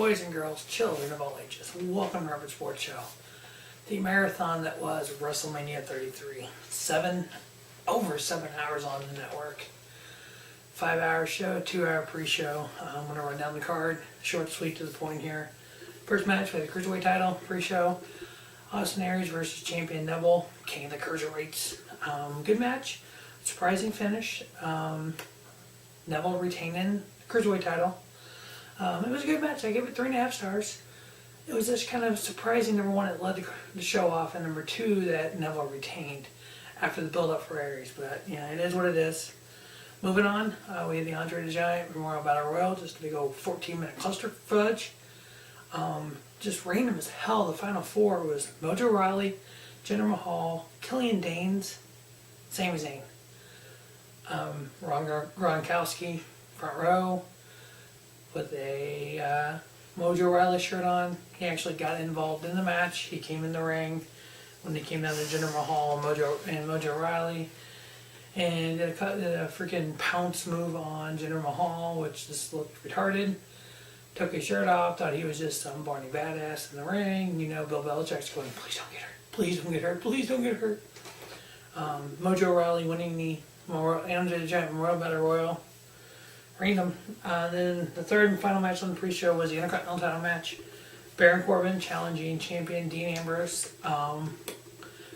boys and girls, children of all ages, welcome to Robert Sports Show. The marathon that was WrestleMania 33. Over 7 hours on the network. 5-hour show, 2-hour pre-show. I'm going to run down the card, short, sweet, to the point here. First match for the Cruiserweight title, pre-show. Austin Aries versus champion Neville, king of the Cruiserweights. Good match, surprising finish. Neville retaining the Cruiserweight title. It was a good match. I gave it 3.5 stars. It was just kind of surprising, number one, it led the show off, and number two, that Neville retained after the build-up for Aries. But, yeah, it is what it is. Moving on, we had the Andre the Giant Memorial Battle Royal, just a big old 14-minute cluster fudge. Just random as hell. The final four was Mojo Rawley, Jinder Mahal, Killian Danes, Sami Zayn. Ron Gronkowski, front row, with a Mojo Rawley shirt on. He actually got involved in the match. He came in the ring when they came down to Jinder Mahal and Mojo Rawley, and did a freaking pounce move on Jinder Mahal, which just looked retarded. Took his shirt off, thought he was just some Barney badass in the ring. You know, Bill Belichick's going, please don't get hurt, please don't get hurt, please don't get hurt. Mojo Rawley winning the Andre the Giant Memorial Battle Royal. Random. Then the third and final match on the pre-show was the Intercontinental title match. Baron Corbin challenging champion Dean Ambrose.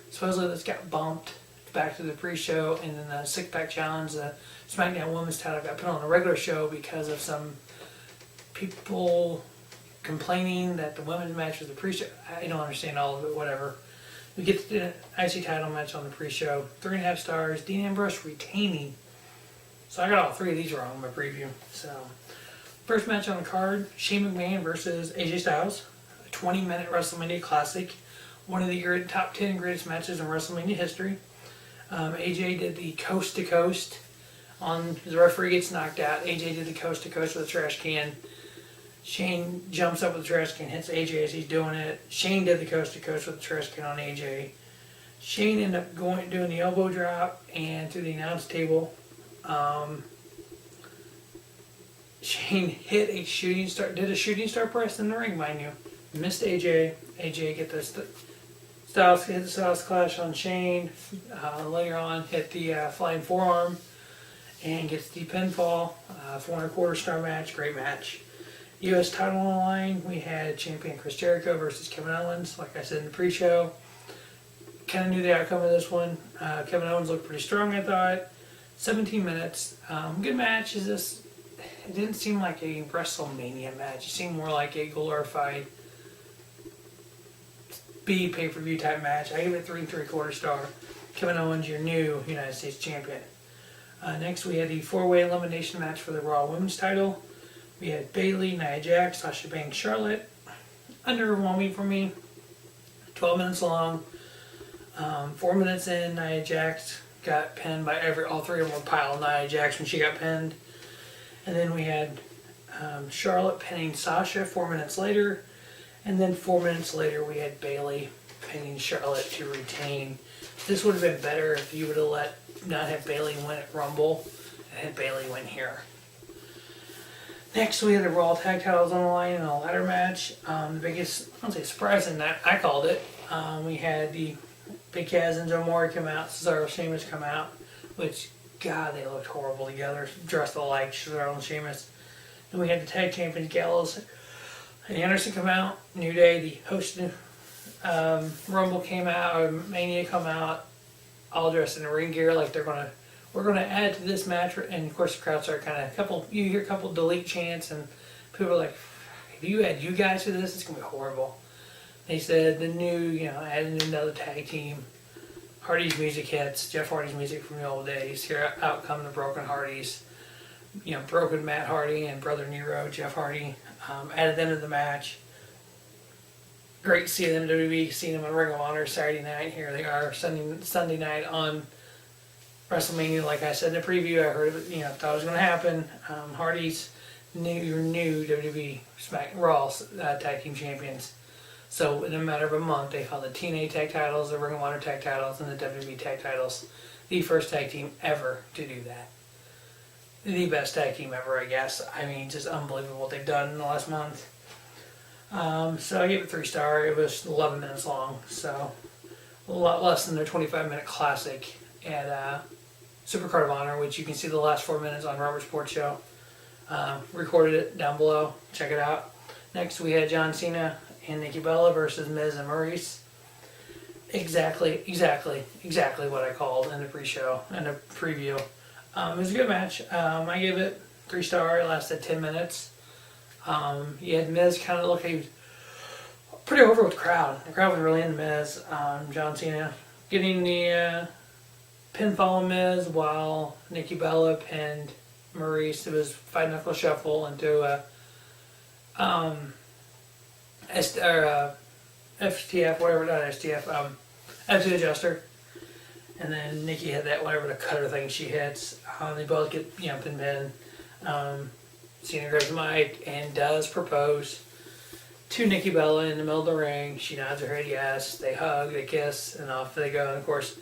Supposedly this got bumped back to the pre-show, and then the six-pack challenge, the SmackDown Women's title, got put on the regular show because of some people complaining that the women's match was the pre-show. I don't understand all of it, whatever. We get to the IC title match on the pre-show. 3.5 stars. Dean Ambrose retaining. So I got all three of these wrong in my preview. So, first match on the card, Shane McMahon versus AJ Styles. A 20-minute WrestleMania classic. One of the top 10 greatest matches in WrestleMania history. AJ did the coast to coast. The referee gets knocked out. AJ did the coast to coast with a trash can. Shane jumps up with the trash can, hits AJ as he's doing it. Shane did the coast to coast with the trash can on AJ. Shane ended up doing the elbow drop and through the announce table. Shane did a shooting star press in the ring, mind you. Missed AJ. AJ get the Styles Clash on Shane. Later on, hit the flying forearm and gets the pinfall. 4.25 star match, great match. U.S. title on the line. We had champion Chris Jericho versus Kevin Owens. Like I said in the pre-show, kind of knew the outcome of this one. Kevin Owens looked pretty strong, I thought. 17 minutes. Good match. It didn't seem like a WrestleMania match. It seemed more like a glorified B pay-per-view type match. I give it 3.75 star. Kevin Owens, your new United States champion. Next, we had the 4-way elimination match for the Raw Women's title. We had Bayley, Nia Jax, Sasha Banks, Charlotte. Underwhelming for me. 12 minutes long. 4 minutes in, Nia Jax got pinned by all three of them were piled Nia Jax when she got pinned. And then we had Charlotte pinning Sasha 4 minutes later. And then 4 minutes later we had Bayley pinning Charlotte to retain. This would have been better if you would have not have Bayley win at Rumble and had Bayley win here. Next we had the Raw Tag Titles on the line in a ladder match. The biggest, I don't say surprise in that, I called it. We had the Big Cass and Joe Maury come out, Cesaro and Sheamus come out, which, God, they looked horrible together, dressed alike, Cesaro and Sheamus. Then we had the tag champions Gallows and Anderson come out. New Day, the host of Rumble came out, or Mania come out, all dressed in ring gear like we're gonna add to this match. And of course the crowd started you hear a couple delete chants and people are like, if you add you guys to this, it's gonna be horrible. They said the new, adding another tag team. Hardy's music hits, Jeff Hardy's music from the old days. Here out come the Broken Hardys. Broken Matt Hardy and Brother Nero, Jeff Hardy, added them to the match. Great to see them in WWE, seeing them in Ring of Honor Saturday night. Here they are Sunday night on WrestleMania. Like I said in the preview, I heard of it, thought it was going to happen. Hardy's new WWE Raw Tag Team Champions. So in a matter of a month, they held the TNA Tag Titles, the Ring of Honor Tag Titles, and the WWE Tag Titles. The first tag team ever to do that. The best tag team ever, I guess. I mean, just unbelievable what they've done in the last month. So I gave it 3 star. It was 11 minutes long, so a lot less than their 25-minute classic at Supercard of Honor, which you can see the last 4 minutes on Robert Sports Show. Recorded it down below. Check it out. Next, we had John Cena and Nikki Bella versus Miz and Maurice. Exactly what I called in the pre-show and the preview. It was a good match. I gave it 3 star. It lasted 10 minutes. You had Miz kind of look like he was pretty over with the crowd. The crowd was really into Miz. John Cena getting the pinfall on Miz while Nikki Bella pinned Maurice. It was fight knuckle shuffle into a FTF, whatever, not STF, F2 adjuster. And then Nikki had that, whatever the cutter thing she hits. They both get pinned in. Cena grabs the mic and does propose to Nikki Bella in the middle of the ring. She nods her head yes. They hug, they kiss, and off they go. And of course,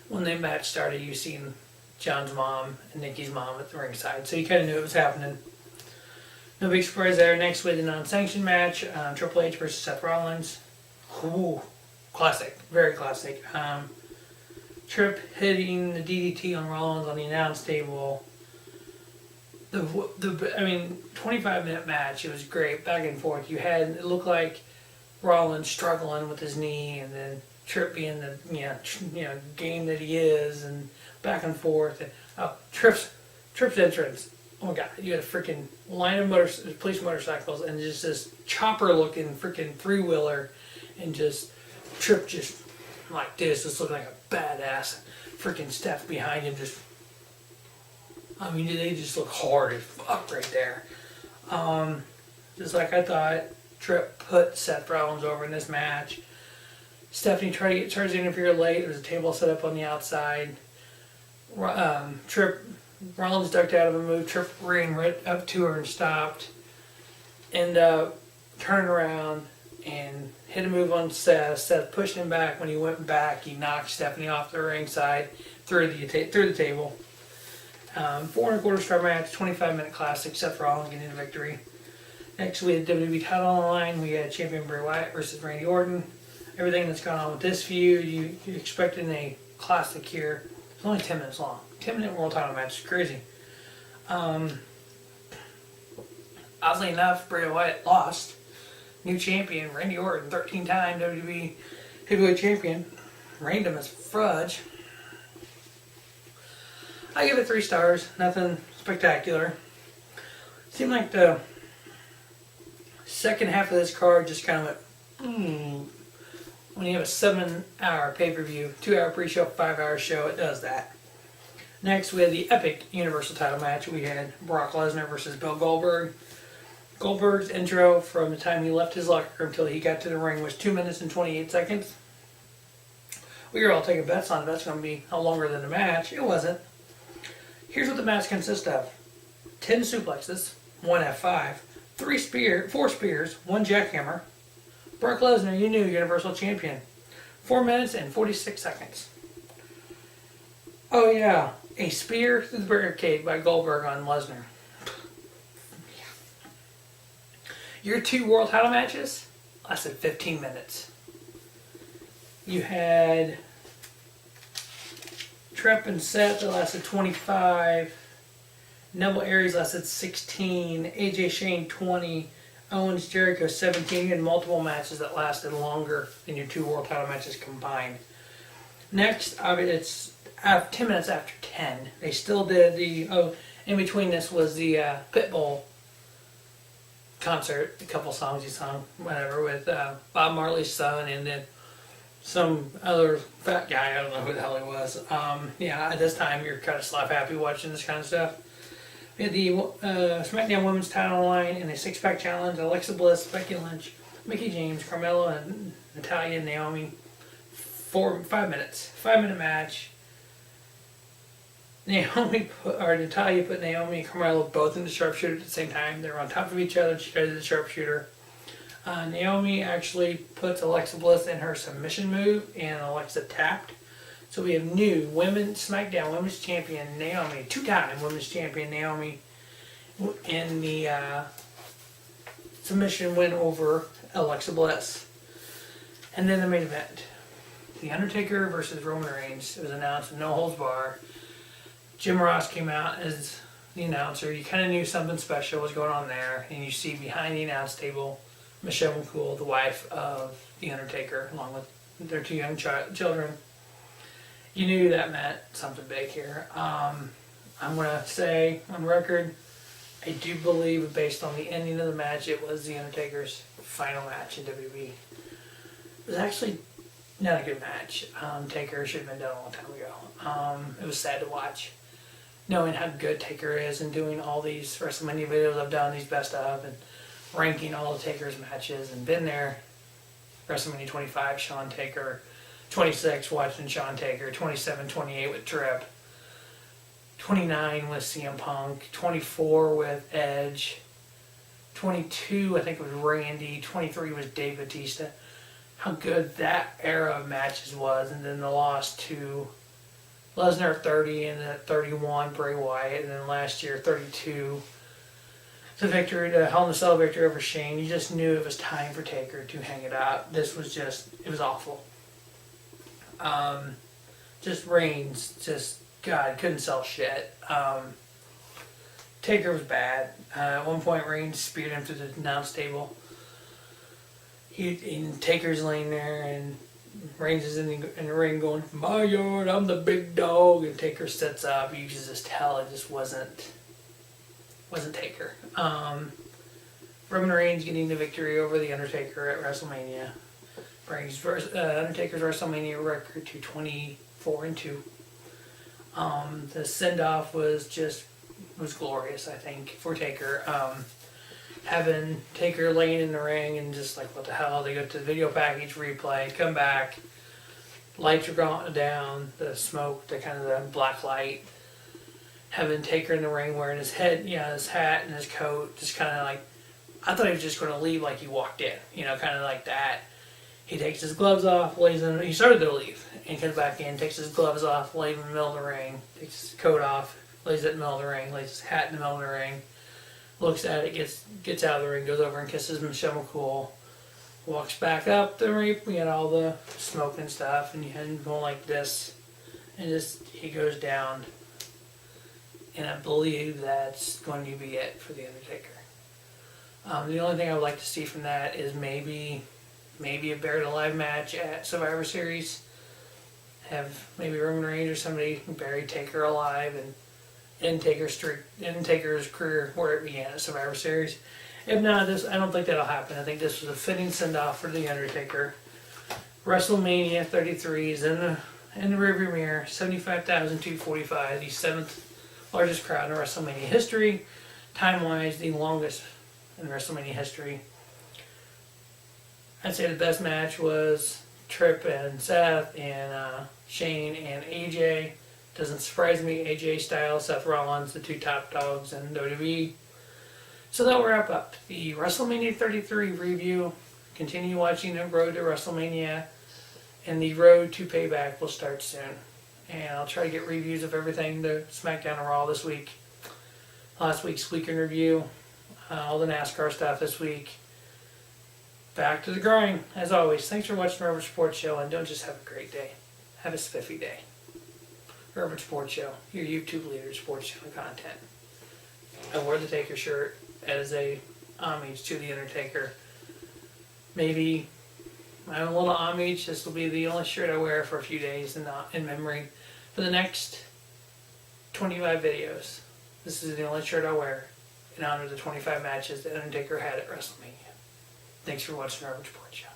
when the match started, you seen John's mom and Nikki's mom at the ringside, so you kind of knew it was happening. No big surprise there. Next, we had a non-sanctioned match: Triple H versus Seth Rollins. Ooh, classic, very classic. Tripp hitting the DDT on Rollins on the announce table. The 25-minute match. It was great, back and forth. It looked like Rollins struggling with his knee, and then Tripp being the game that he is, and back and forth. And, Tripp's entrance. Oh my God! You had a freaking line of police motorcycles, and just this chopper-looking freaking 3-wheeler, and just Tripp just like this, just looking like a badass. Freaking Steph behind him, they just look hard as fuck right there. Just like I thought, Tripp put Seth Rollins over in this match. Stephanie tries to interfere late. There was a table set up on the outside. Rollins ducked out of a move. Tripp ran right up to her and stopped. And turned around and hit a move on Seth. Seth pushed him back. When he went back, he knocked Stephanie off the ringside through the table. 4.25 star match, 25-minute classic. Seth Rollins getting the victory. Next, we had WWE title on the line. We had champion Bray Wyatt versus Randy Orton. Everything that's gone on with this feud, you're expecting a classic here. It's only 10 minutes long. 10-minute world title match is crazy. Oddly enough, Bray Wyatt lost. New champion, Randy Orton, 13-time WWE heavyweight champion. Reigned him as fudge. I give it 3 stars. Nothing spectacular. Seemed like the second half of this card just kind of went, When you have a 7-hour pay-per-view, 2-hour pre-show, 5-hour show, it does that. Next, we had the epic Universal title match. We had Brock Lesnar versus Bill Goldberg. Goldberg's intro from the time he left his locker room until he got to the ring was 2 minutes and 28 seconds. We were all taking bets on that's going to be longer than the match. It wasn't. Here's what the match consists of: 10 suplexes, 1 F5, 4 spears, 1 jackhammer. Brock Lesnar, you knew, Universal Champion. 4 minutes and 46 seconds. Oh yeah, a spear through the barricade by Goldberg on Lesnar. Your 2 world title matches lasted 15 minutes. You had Tripp and Seth that lasted 25. Neville Aries lasted 16. AJ Shane 20. Owens Jericho 17. You had multiple matches that lasted longer than your 2 world title matches combined. Next, it's 10 minutes after 10. They still did in between this was the Pitbull concert, a couple songs he sung, whatever, with Bob Marley's son, and then some other fat guy, I don't know who the hell he was. At this time, you're kind of slap happy watching this kind of stuff. We had the SmackDown Women's title line in a 6-pack challenge: Alexa Bliss, Becky Lynch, Mickie James, Carmella, and Natalya and Naomi. 5 minutes. 5-minute match. Natalya put Naomi and Carmella both in the sharpshooter at the same time. They were on top of each other. She tried to do the sharpshooter. Naomi actually puts Alexa Bliss in her submission move, and Alexa tapped. So we have new SmackDown Women's Champion Naomi, 2-time Women's Champion Naomi, in the submission win over Alexa Bliss. And then the main event, The Undertaker versus Roman Reigns. It was announced with no holds barred. Jim Ross came out as the announcer. You kind of knew something special was going on there. And you see behind the announce table, Michelle McCool, the wife of The Undertaker, along with their two young children. You knew that meant something big here. I'm going to say on record, I do believe, based on the ending of the match, it was The Undertaker's final match in WWE. It was actually not a good match. Taker should have been done a long time ago. It was sad to watch. Knowing how good Taker is and doing all these WrestleMania videos I've done, these best of, and ranking all the Taker's matches, and been there. WrestleMania 25, Shawn Taker. 26, watching Shawn Taker. 27, 28 with Tripp. 29 with CM Punk. 24 with Edge. 22, I think, was Randy. 23 was Dave Bautista. How good that era of matches was, and then the loss to Lesnar at 30, and then at 31 Bray Wyatt, and then last year 32 the victory, the Hell in a Cell victory over Shane. You just knew it was time for Taker to hang it up. This was just, it was awful. Just Reigns, just God, couldn't sell shit. Taker was bad. At one point Reigns speared him through the announce table. And Taker's laying there, and Reigns is in the ring going, "My yard, I'm the big dog." And Taker sets up. You could just tell it just wasn't Taker. Roman Reigns getting the victory over The Undertaker at WrestleMania brings Undertaker's WrestleMania record to 24-2. The send-off was glorious, I think, for Taker. Having Taker laying in the ring and just like, what the hell? They go to the video package replay, come back, lights are gone down, the smoke, the kind of the black light. Having Taker in the ring wearing his his hat and his coat, just kind of like, I thought he was just going to leave like he walked in, kind of like that. He takes his gloves off, he started to leave, and comes back in, takes his gloves off, lays in the middle of the ring, takes his coat off, lays it in the middle of the ring, lays his hat in the middle of the ring, looks at it, gets out of the ring, goes over and kisses Michelle McCool, walks back up the ring, we had all the smoke and stuff, and you had him going like this, and he goes down, and I believe that's going to be it for The Undertaker. The only thing I would like to see from that is maybe a buried alive match at Survivor Series. Have maybe Roman Reigns or somebody bury Taker alive and end Taker's career where it began at Survivor Series. If not, I don't think that'll happen. I think this was a fitting send-off for The Undertaker. WrestleMania 33 is in the rearview mirror. 75,245, the 7th largest crowd in WrestleMania history. Time-wise, the longest in WrestleMania history. I'd say the best match was Tripp and Seth and Shane and AJ. Doesn't surprise me, AJ Styles, Seth Rollins, the two top dogs in WWE. So that'll wrap up the WrestleMania 33 review. Continue watching the road to WrestleMania, and the road to Payback will start soon. And I'll try to get reviews of everything, the SmackDown and Raw this week. Last week's Week in Review, all the NASCAR stuff this week. Back to the grind, as always. Thanks for watching the Robert Sports Show, and don't just have a great day. Have a spiffy day. Robert Sports Show, your YouTube leader sports channel content. I wore the Taker shirt as a homage to The Undertaker. Maybe my own little homage. This will be the only shirt I wear for a few days in memory. For the next 25 videos, this is the only shirt I wear in honor of the 25 matches that Undertaker had at WrestleMania. Thanks for watching the Robert Sports Show.